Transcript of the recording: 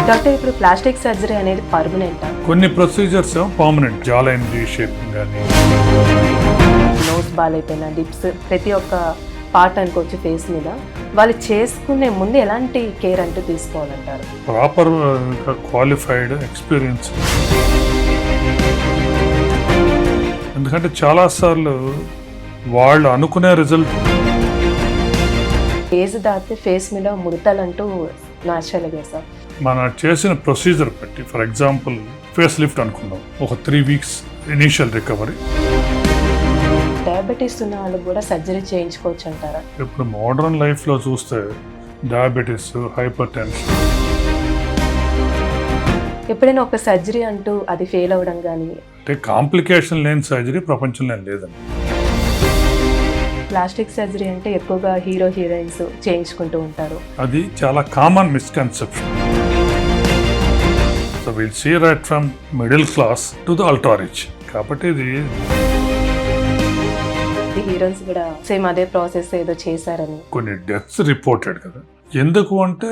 Doctor, ఇప్పుడు plastic surgery అనేది పర్మనెంటా? కొన్ని procedures permanent, jaw line reshaping కానీ, నోస్ బాగాలైపోయిన డిప్స్, ప్రతి ఒక్క పార్ట్ అనుకోవచ్చు ఫేస్ మీద, వాళ్ళు చేసుకునే ముందు ఎలాంటి కేర్ అంటూ తీసుకోవాలంటారు? Proper qualified experience. ఎందుకంటే చాలాసార్లు వాళ్ళు అనుకునే రిజల్ట్ ఏజ్ దాటితే ఫేస్ మీద ముడతలంటూ న్యాచురల్గా సార్ మన చేసిన ప్రొసీజర్ బట్టి, ఫర్ ఎగ్జాంపుల్ ఫేస్ లిఫ్ట్ అనుకుందాం, ఒక 3 weeks ఇనీషియల్ రికవరీ. డయాబెటీస్ ఉన్న వాళ్ళు కూడా సర్జరీ చేయించుకోవచ్చు అంటారా? ఇప్పుడు మోడర్న్ లైఫ్లో చూస్తే డయాబెటీస్, హైపర్ టెన్షన్, ఎప్పుడైనా ఒక సర్జరీ అంటూ అది ఫెయిల్ అవ్వడం కానీ, అంటే కాంప్లికేషన్ లేని సర్జరీ ప్రపంచంలో లేదండి. ప్లాస్టిక్ సర్జరీ అంటే ఎక్కువగా హీరో హీరోయిన్స్ చేయించుకుంటూ ఉంటారు. అది చాలా common misconception. So will see right from middle class to the ultra rich. కాబట్టి ఇది హీరోయిన్స్ కూడా సేమ్ అదే ప్రాసెస్ ఏదో చేశారని కొన్ని డెత్స్ రిపోర్టెడ్ కదా. ఎందుకు అంటే